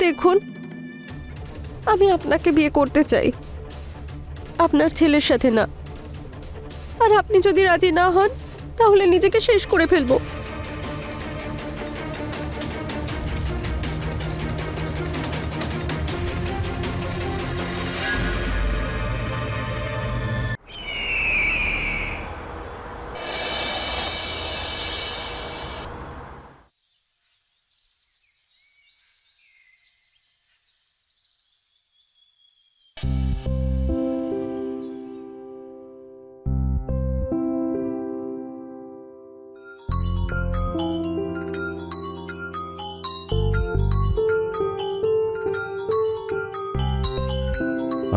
দেখুন, আমি আপনাকে বিয়ে করতে চাই, আপনার ছেলের সাথে না। আর আপনি যদি রাজি না হন তাহলে নিজেকে শেষ করে ফেলবো।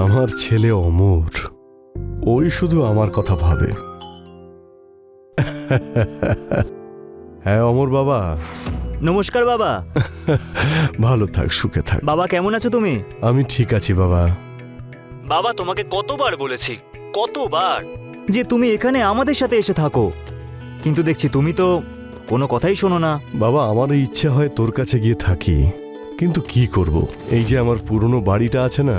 আমার ছেলে অমর, ওই শুধু আমার কথা ভাবে। হ্যাঁ অমর বাবা। নমস্কার বাবা। ভালো থাক, সুখে থাক। বাবা কেমন আছো তুমি? আমি ঠিক আছি বাবা। বাবা তোমাকে কতবার বলেছি, কতবার, যে তুমি এখানে আমাদের সাথে এসে থাকো, কিন্তু দেখছি তুমি তো কোনো কথাই শোনো না। বাবা আমার ইচ্ছে হয় তোর কাছে গিয়ে থাকি, কিন্তু কি করব, এই যে আমার পুরনো বাড়িটা আছে না,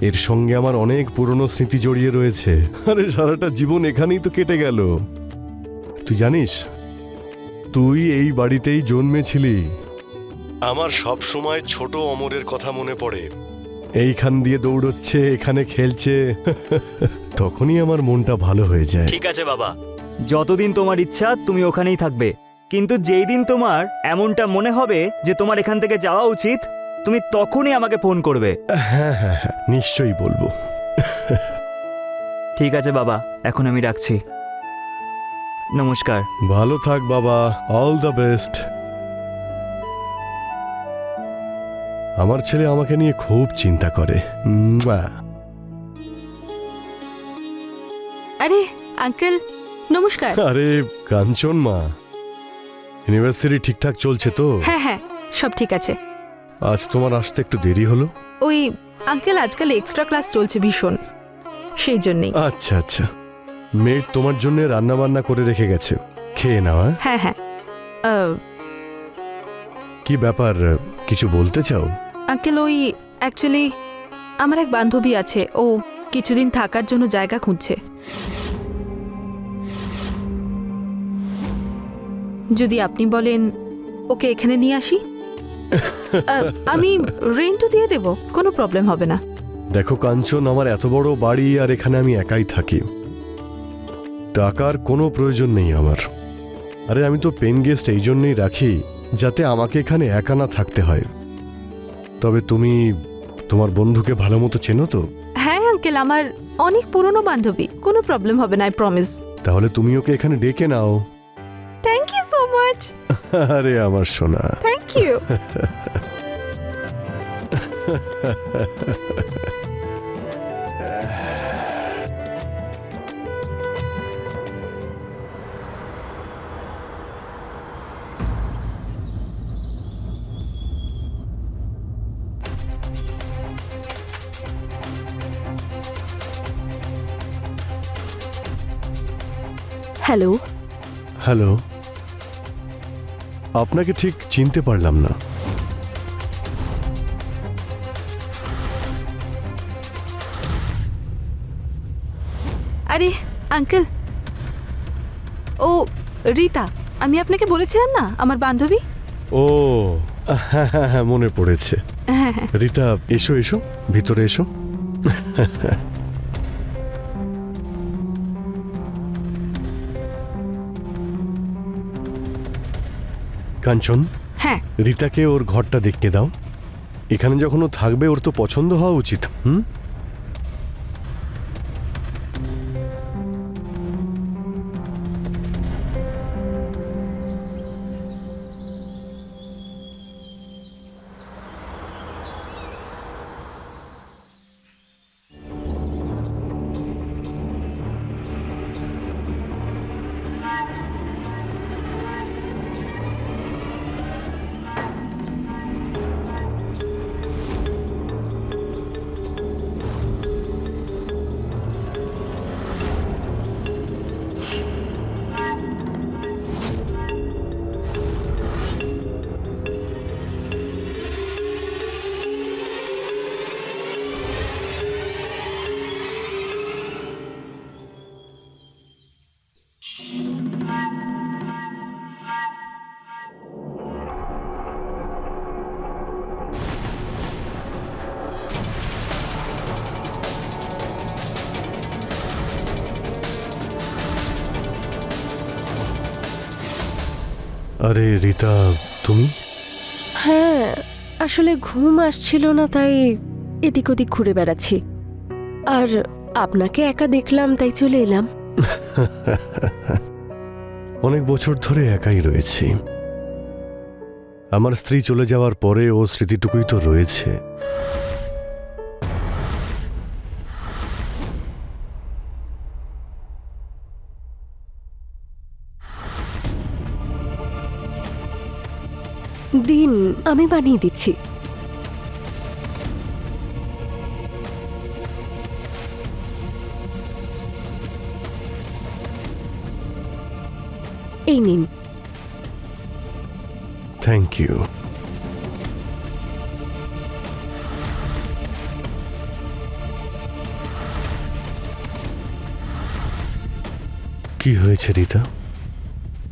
এর সঙ্গে আমার অনেক পুরনো স্মৃতি জড়িয়ে রয়েছে। আরে সারাটা জীবন এখানেই তো কেটে গেল। তুই জানিস, তুই এই বাড়িতেই জন্মেছিলি। আমার সব সময় ছোট অমরের কথা মনে পড়ে, এইখান দিয়ে দৌড়চ্ছে, এখানে খেলছে। তখনই আমার মনটা ভালো হয়ে যায়। ঠিক আছে বাবা, যতদিন তোমার ইচ্ছা তুমি ওখানেই থাকবে, কিন্তু যেই দিন তোমার এমনটা মনে হবে যে তোমার এখান থেকে যাওয়া উচিত, তুমি তখনই আমাকে ফোন করবে। হ্যাঁ হ্যাঁ হ্যাঁ, নিশ্চয়ই বলবো। ঠিক আছে বাবা, এখন আমি রাখছি। নমস্কার। ভালো থাক বাবা, অল দ্য বেস্ট। আমার ছেলে আমাকে নিয়ে খুব চিন্তা করে। আরে আঙ্কেল, নমস্কার। আরে কাঞ্চন মা, ইউনিভার্সিটি ঠিকঠাক চলছে তো? হ্যাঁ হ্যাঁ, সব ঠিক আছে। আজ তোমার আসতে একটু দেরি হলো। ওই আঙ্কেল, আজকাল এক্সট্রা ক্লাস চলছে ভীষণ, সেই জন্যই। আচ্ছা আচ্ছা, মেয়ের তোমার জন্য রান্না বান্না করে রেখে গেছে, খেয়ে নাও। হ্যাঁ হ্যাঁ। কি ব্যাপার, কিছু বলতে চাও? আঙ্কেল, ওই অ্যাকচুয়ালি আমার এক বান্ধবী আছে, ও কিছুদিন থাকার জন্য জায়গা খুঁজছে। যদি আপনি বলেন ওকে এখানে নিয়ে আসি, আমি রেন্টও দিয়ে দেব, কোনো প্রবলেম হবে না। দেখো কাঞ্চন, আমার এত বড় বাড়ি আর এখানে আমি একাই থাকি, টাকার কোনো প্রয়োজন নেই আমার। আরে আমি তো পেন গেস্ট এই জন্যই রাখি যাতে আমাকে এখানে একা না থাকতে হয়। তবে তুমি তোমার বন্ধুকে ভালো মতো চেনো তো? হ্যাঁ আঙ্কেল, আমার অনেক পুরনো বান্ধবী, কোনো প্রবলেম হবে না, আই প্রমিস। তাহলে তুমি ওকে এখানে ডেকে নাও। Thank you so much. আরে আমার সোনা। Thank you. হ্যালো। হ্যালো, আপনাকে ঠিক চিনতে পারলাম না। আরে আঙ্কেল, ও রীতা, আমি আপনাকে বলেছিলাম না, আমার বান্ধবী। ও হ্যাঁ হ্যাঁ হ্যাঁ, মনে পড়েছে। হ্যাঁ হ্যাঁ। রীতা, এসো এসো, ভিতরে এসো। কাঞ্চন, হ্যাঁ রীতাকে ওর ঘরটা দেখতে দাও। এখানে যখন ও থাকবে ওর তো পছন্দ হওয়া উচিত। আরে রীতা, তুমি? হ্যাঁ, আসলে ঘুম আসছিল না, তাই এদিক ওদিক ঘুরে বেড়াচ্ছি। আর আপনাকে একা দেখলাম, তাই চলে এলাম। অনেক বছর ধরে একাই রয়েছি। আমার স্ত্রী চলে যাওয়ার পরে ও স্মৃতিটুকুই তো রয়েছে। দিন, আমি বানিয়ে দিচ্ছি। এই নিন। Thank you. কি হয়েছে রীতা?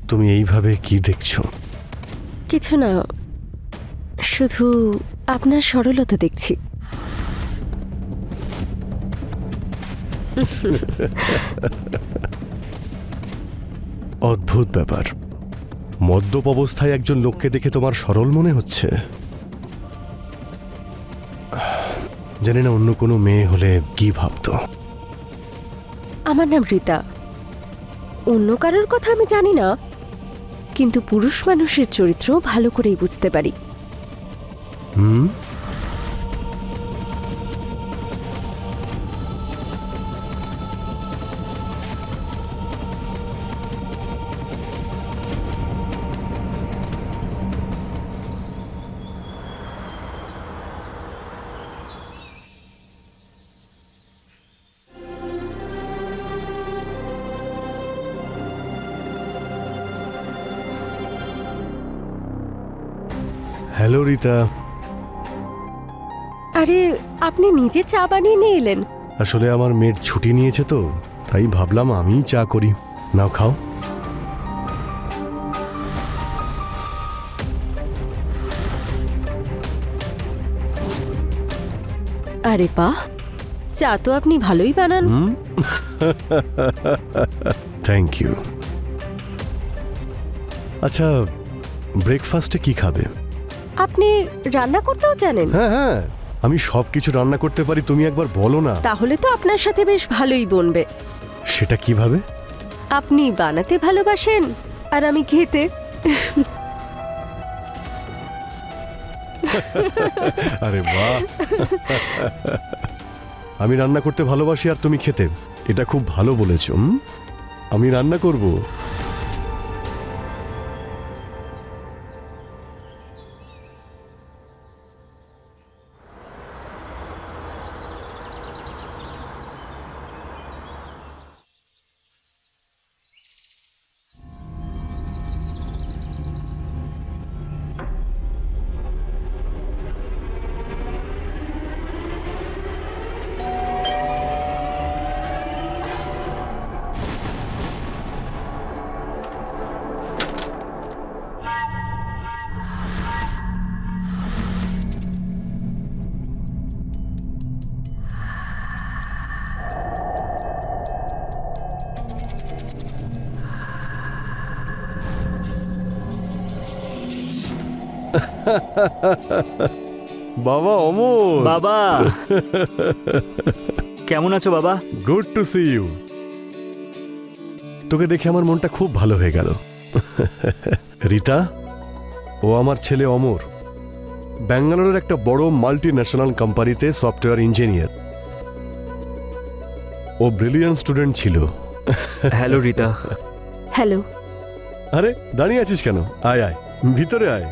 তুমি এইভাবে কি দেখছো? কিছু না, শুধু আপনার সরলতা দেখছি। অদ্ভুত ব্যাপার। মদ্যপ অবস্থায় একজন লোককে দেখে তোমার সরল মনে হচ্ছে। জানি না অন্য কোনো মেয়ে হলে কি ভাবতো। আমার নাম রীতা। অন্য কারোর কথা আমি জানি না, কিন্তু পুরুষ মানুষের চরিত্র ভালো করেই বুঝতে পারি। হুম? হ্যালো রীতা। আরে, আপনি নিজে চা বানিয়ে নিয়ে এলেন? আসলে আমার মেয়ের ছুটি নিয়েছে তো, তাই ভাবলাম আমিই চা করি। নাও খাও। আরে বাহ, চা তো আপনি ভালোই বানান। Thank you. আচ্ছা, ব্রেকফাস্টে কি খাবে? আপনি রান্না করতেও জানেন? হ্যাঁ হ্যাঁ, আমি সব কিছু রান্না করতে পারি। তুমি একবার বলো না। তাহলে তো আপনার সাথে বেশ ভালোই বনবে। সেটা কিভাবে? আপনি বানাতে ভালোবাসেন আর আমি খেতে। আরে বাহ। আমি রান্না করতে ভালোবাসি আর তুমি খেতে, এটা খুব ভালো বলেছো। আমি রান্না করব। বাবা অমর। বাবা কেমন আছো বাবা? Good to see you. তোকে দেখে আমার মনটা খুব ভালো হয়ে গেল। রীতা, ও আমার ছেলে অমর। ব্যাঙ্গালোরের একটা বড় মাল্টি ন্যাশনাল কোম্পানিতে সফটওয়্যার ইঞ্জিনিয়ার। ও ব্রিলিয়ান্ট স্টুডেন্ট ছিল। হ্যালো রীতা। হ্যালো। আরে দাঁড়িয়ে আছিস কেন? আয় আয়, ভিতরে আয়।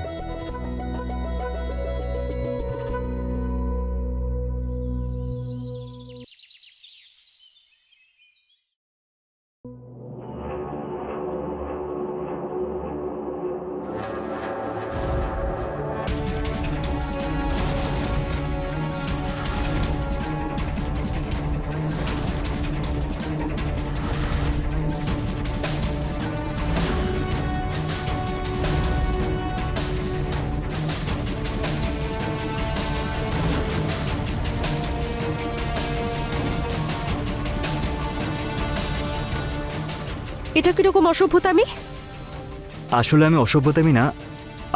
এটা কিরকম অসভ্যতামি? আসলে আমি অসভ্যতামি না,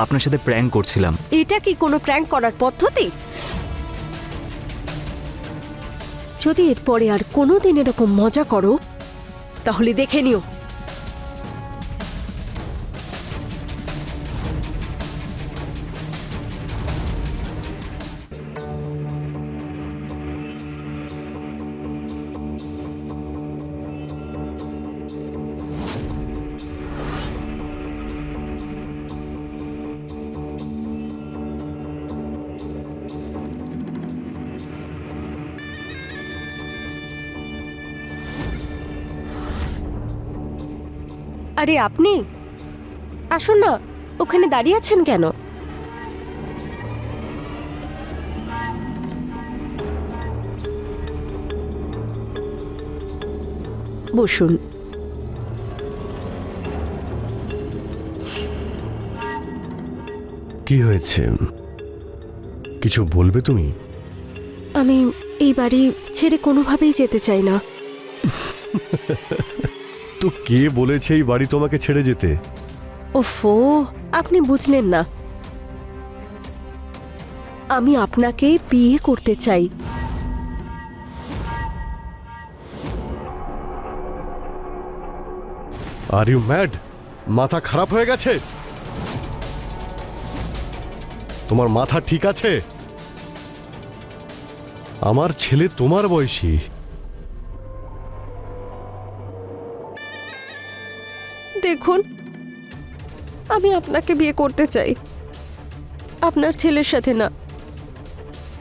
আপনার সাথে প্র্যাঙ্ক করছিলাম। এটা কি কোনো প্র্যাঙ্ক করার পদ্ধতি? যদি এরপরে আর কোনোদিন এরকম মজা করো তাহলে দেখে নিও। আরে আপনি আসুন না, ওখানে দাঁড়িয়ে আছেন কেন? বসুন। কি হয়েছে, কিছু বলবে তুমি? আমি এই বাড়ি ছেড়ে কোনোভাবেই যেতে চাই না। তো কে বলেছে এই বাড়ি তোমাকে ছেড়ে যেতে? ওফো, আপনি বুঝলেন না। আমি আপনাকে বিয়ে করতে চাই। Are you mad? মাথা খারাপ হয়ে গেছে? তোমার মাথা ঠিক আছে? আমার ছেলে তোমার বয়সী। দেখুন, আমি আপনাকে বিয়ে করতে চাই, আপনার ছেলের সাথে না।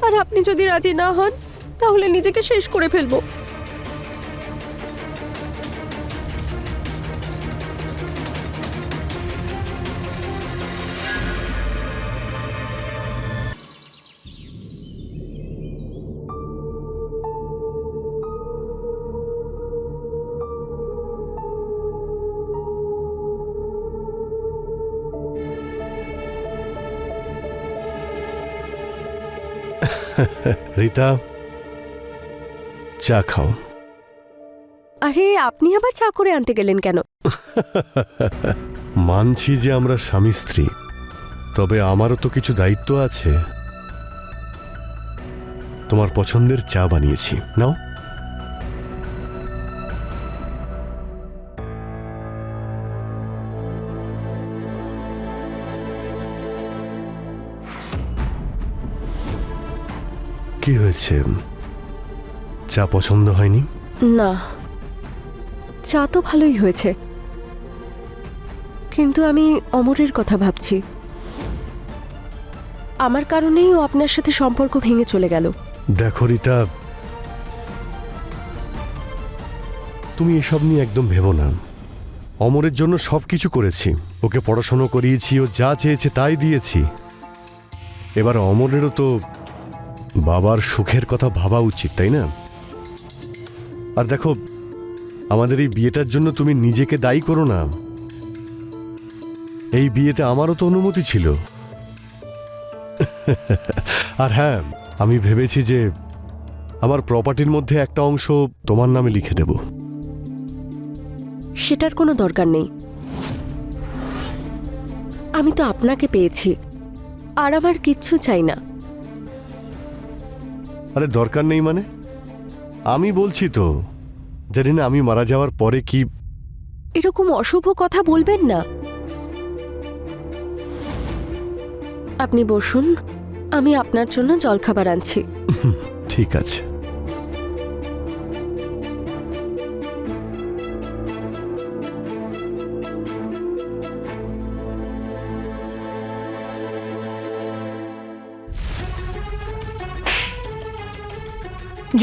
আর আপনি যদি রাজি না হন তাহলে নিজেকে শেষ করে ফেলবো। রীতা, চা খাও। আরে আপনি আবার চা করে আনতে গেলেন কেন? মানছি যে আমরা স্বামী স্ত্রী, তবে আমারও তো কিছু দায়িত্ব আছে। তোমার পছন্দের চা বানিয়েছি, নাও। কি হয়েছে, চা পছন্দ হয়নি? না, চা তো ভালোই হয়েছে, কিন্তু আমি অমরের কথা ভাবছি। আমার কারণেই ও আপনার সাথে সম্পর্ক ভেঙে চলে গেল। দেখো রীতা, তুমি এসব নিয়ে একদম ভেবো না। অমরের জন্য সবকিছু করেছি, ওকে পড়াশোনা করিয়েছি, ও যা চেয়েছে তাই দিয়েছি। এবার অমরেরও তো বাবার সুখের কথা ভাবা উচিত, তাই না? আর দেখো, আমাদের এই বিয়েটার জন্য তুমি নিজেকে দায়ী করো না। এই বিয়েতে আমারও তো অনুমতি ছিল। আর হ্যাঁ, আমি ভেবেছি যে আমার প্রপার্টির মধ্যে একটা অংশ তোমার নামে লিখে দেব। সেটার কোনো দরকার নেই। আমি তো আপনাকে পেয়েছি, আর আমার কিচ্ছু চাই না। আরে দরকার নেই মানে? আমি বলছি তো, জানি না আমি মারা যাওয়ার পরে কি। এরকম অশুভ কথা বলবেন না। আপনি বসুন, আমি আপনার জন্য জলখাবার আনছি। ঠিক আছে।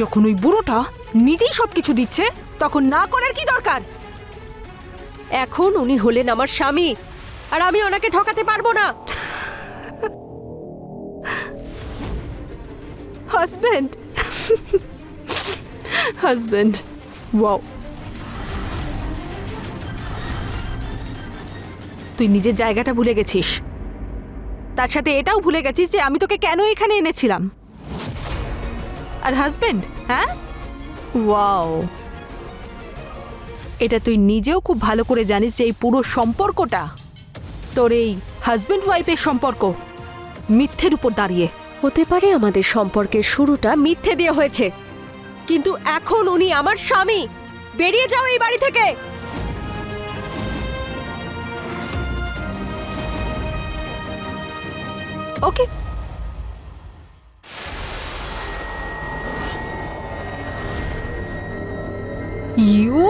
যখন ওই বুড়োটা নিজেই সবকিছু দিচ্ছে তখন না করার কি দরকার? এখন উনি হলেন আমার স্বামী, আর আমি ওনাকে ঠকাতে পারবো না। Husband, husband, wow. তুই নিজের জায়গাটা ভুলে গেছিস, তার সাথে এটাও ভুলে গেছিস যে আমি তোকে কেন এখানে এনেছিলাম। আর হাজবেন্ড, হ্যাঁ, ওয়াও। এটা তুই নিজেও খুব ভালো করে জানিস যে এই পুরো সম্পর্কটা তোর এই হাজবেন্ড ওয়াইফের সম্পর্ক মিথ্যের উপর দাঁড়িয়ে। হতে পারে আমাদের সম্পর্কের শুরুটা মিথ্যে দিয়ে হয়েছে, কিন্তু এখন উনি আমার স্বামী। বেরিয়ে যাও এই বাড়ি থেকে। ওকে, ইউ